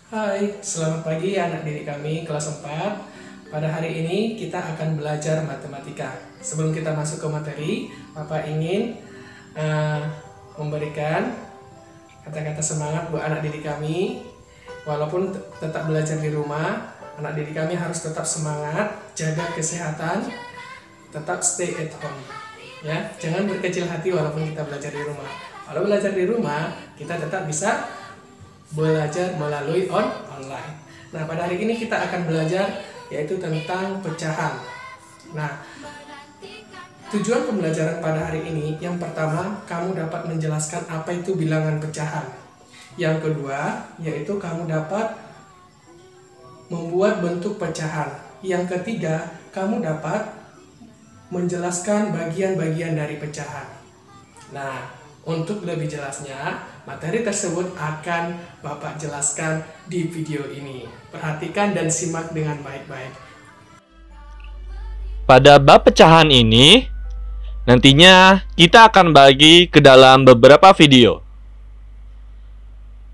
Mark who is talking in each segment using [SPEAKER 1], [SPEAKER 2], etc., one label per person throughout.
[SPEAKER 1] Hai, selamat pagi anak didik kami kelas 4. Pada hari ini kita akan belajar matematika. Sebelum kita masuk ke materi, Bapak ingin memberikan kata-kata semangat buat anak didik kami. Walaupun tetap belajar di rumah, anak didik kami harus tetap semangat, jaga kesehatan, tetap stay at home. Ya, jangan berkecil hati walaupun kita belajar di rumah. Kalau belajar di rumah, kita tetap bisa belajar melalui online. Nah, pada hari ini kita akan belajar yaitu tentang pecahan. Nah, tujuan pembelajaran pada hari ini, yang pertama, kamu dapat menjelaskan apa itu bilangan pecahan. Yang kedua, yaitu kamu dapat membuat bentuk pecahan. Yang ketiga, kamu dapat menjelaskan bagian-bagian dari pecahan. Nah, untuk lebih jelasnya, materi tersebut akan Bapak jelaskan di video ini. Perhatikan dan simak dengan baik-baik.
[SPEAKER 2] Pada bab pecahan ini, nantinya kita akan bagi ke dalam beberapa video.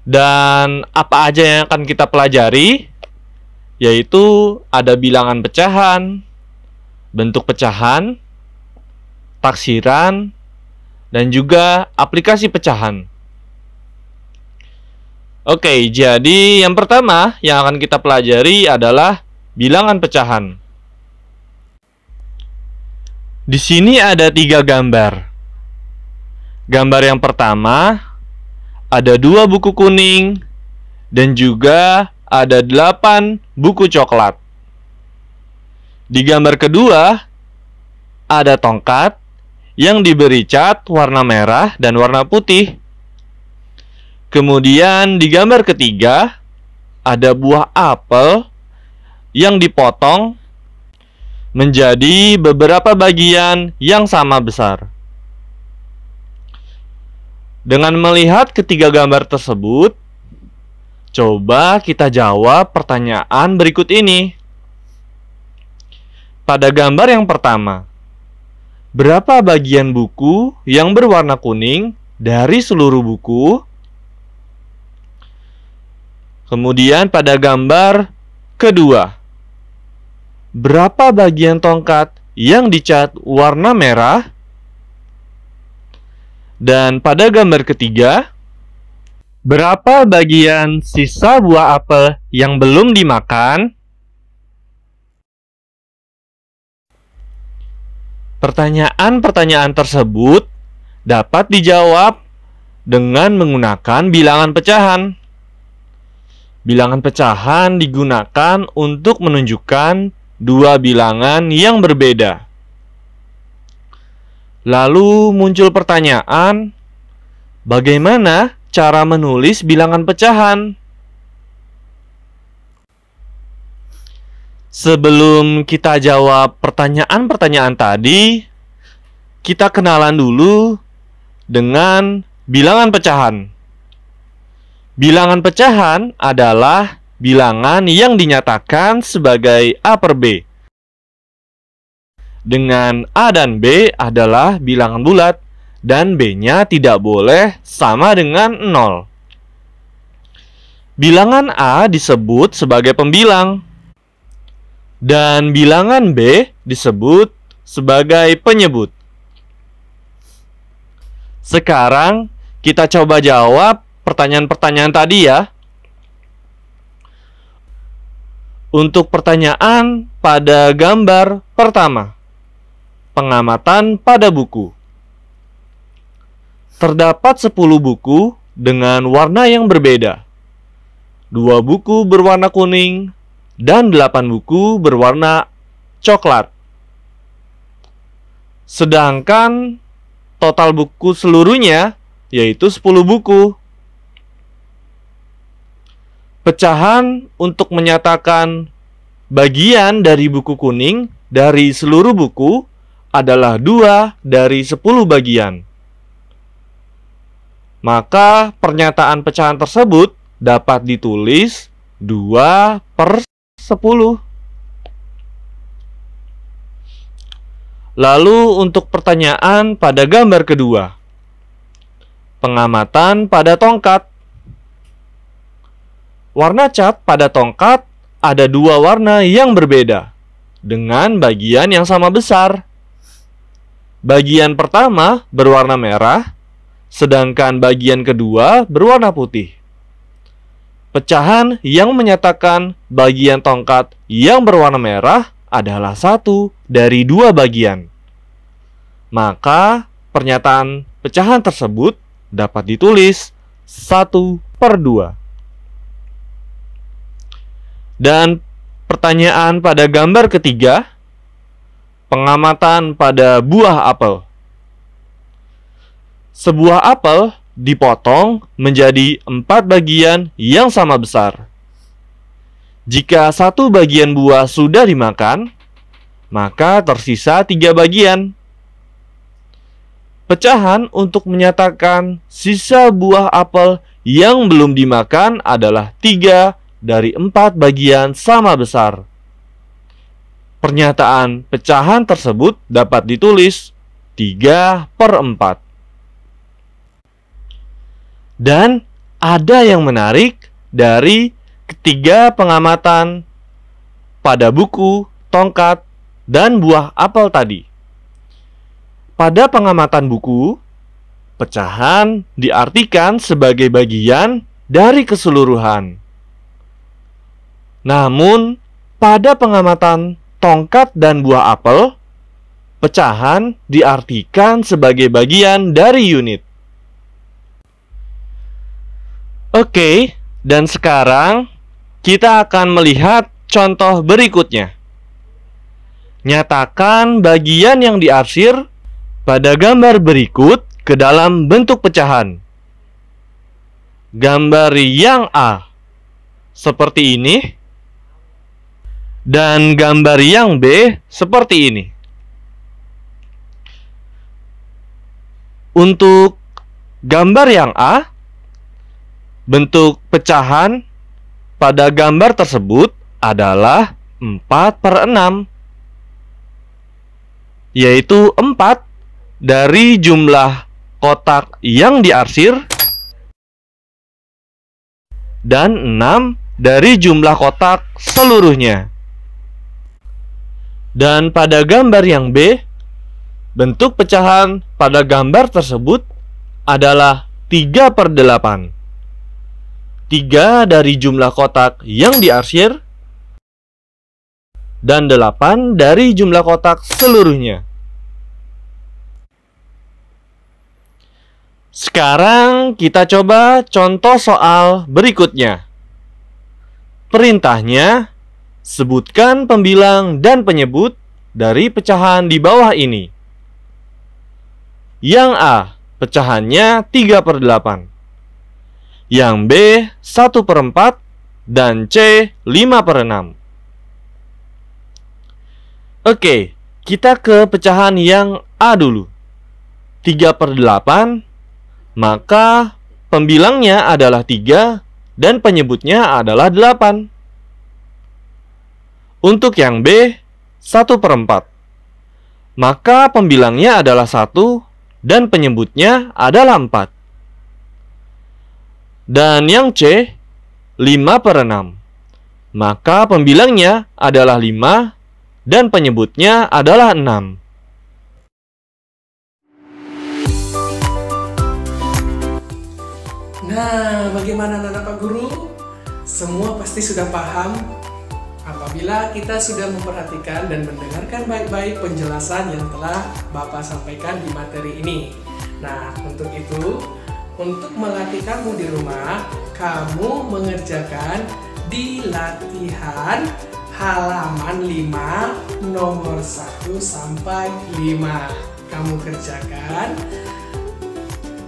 [SPEAKER 2] Dan apa aja yang akan kita pelajari? Yaitu ada bilangan pecahan, bentuk pecahan, taksiran, dan juga aplikasi pecahan. Oke, jadi yang pertama yang akan kita pelajari adalah bilangan pecahan. Di sini ada 3 gambar. Gambar yang pertama ada 2 buku kuning dan juga ada 8 buku coklat. Di gambar kedua ada tongkat yang diberi cat warna merah dan warna putih. Kemudian di gambar ketiga ada buah apel yang dipotong menjadi beberapa bagian yang sama besar. Dengan melihat ketiga gambar tersebut, coba kita jawab pertanyaan berikut ini. Pada gambar yang pertama, berapa bagian buku yang berwarna kuning dari seluruh buku? Kemudian pada gambar kedua, berapa bagian tongkat yang dicat warna merah? Dan pada gambar ketiga, berapa bagian sisa buah apel yang belum dimakan? Pertanyaan-pertanyaan tersebut dapat dijawab dengan menggunakan bilangan pecahan. Bilangan pecahan digunakan untuk menunjukkan 2 bilangan yang berbeda. Lalu muncul pertanyaan, bagaimana cara menulis bilangan pecahan? Sebelum kita jawab pertanyaan-pertanyaan tadi, kita kenalan dulu dengan bilangan pecahan. Bilangan pecahan adalah bilangan yang dinyatakan sebagai A per B. Dengan A dan B adalah bilangan bulat dan B-nya tidak boleh sama dengan 0. Bilangan A disebut sebagai pembilang dan bilangan B disebut sebagai penyebut. Sekarang kita coba jawab pertanyaan-pertanyaan tadi ya. Untuk pertanyaan pada gambar pertama, pengamatan pada buku. Terdapat 10 buku dengan warna yang berbeda. 2 buku berwarna kuning dan 8 buku berwarna coklat. Sedangkan total buku seluruhnya yaitu 10 buku. Pecahan untuk menyatakan bagian dari buku kuning dari seluruh buku adalah 2 dari 10 bagian. Maka pernyataan pecahan tersebut dapat ditulis 2 per 10. Lalu untuk pertanyaan pada gambar kedua, pengamatan pada tongkat. warna cat pada tongkat ada dua warna yang berbeda dengan bagian yang sama besar. Bagian pertama berwarna merah, sedangkan bagian kedua berwarna putih. Pecahan yang menyatakan bagian tongkat yang berwarna merah adalah satu dari dua bagian. Maka pernyataan pecahan tersebut dapat ditulis 1/2. Dan pertanyaan pada gambar ketiga, pengamatan pada buah apel. Sebuah apel dipotong menjadi 4 bagian yang sama besar. Jika satu bagian buah sudah dimakan, maka tersisa 3 bagian. Pecahan untuk menyatakan sisa buah apel yang belum dimakan adalah 3 dari 4 bagian sama besar. Pernyataan pecahan tersebut dapat ditulis 3/4. Dan ada yang menarik dari ketiga pengamatan pada buku, tongkat, dan buah apel tadi. Pada pengamatan buku, pecahan diartikan sebagai bagian dari keseluruhan. Namun, pada pengamatan tongkat dan buah apel, pecahan diartikan sebagai bagian dari unit. Oke, dan sekarang kita akan melihat contoh berikutnya. Nyatakan bagian yang diarsir pada gambar berikut ke dalam bentuk pecahan. Gambar yang A seperti ini, dan gambar yang B seperti ini. Untuk gambar yang A, bentuk pecahan pada gambar tersebut adalah 4/6, yaitu 4 dari jumlah kotak yang diarsir dan 6 dari jumlah kotak seluruhnya. Dan pada gambar yang B, bentuk pecahan pada gambar tersebut adalah 3/8. 3 dari jumlah kotak yang diarsir dan 8 dari jumlah kotak seluruhnya. Sekarang kita coba contoh soal berikutnya. Perintahnya, sebutkan pembilang dan penyebut dari pecahan di bawah ini. Yang A, pecahannya 3/8. Yang B, 1/4. Dan C, 5/6. Oke, kita ke pecahan yang A dulu. 3/8, maka pembilangnya adalah 3 dan penyebutnya adalah 8. Untuk yang B, 1/4, maka pembilangnya adalah 1 dan penyebutnya adalah 4. Dan yang C, 5/6, maka pembilangnya adalah 5 dan penyebutnya adalah 6.
[SPEAKER 1] Nah, bagaimana anak Pak Guru? Semua pasti sudah paham apabila kita sudah memperhatikan dan mendengarkan baik-baik penjelasan yang telah Bapak sampaikan di materi ini. Nah, untuk itu, untuk melatih kamu di rumah, kamu mengerjakan di latihan halaman 5 nomor 1 sampai 5. Kamu kerjakan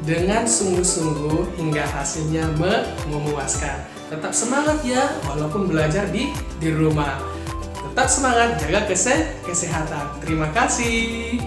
[SPEAKER 1] dengan sungguh-sungguh hingga hasilnya memuaskan. Tetap semangat ya, walaupun belajar di rumah. Tetap semangat, jaga kesehatan. Terima kasih.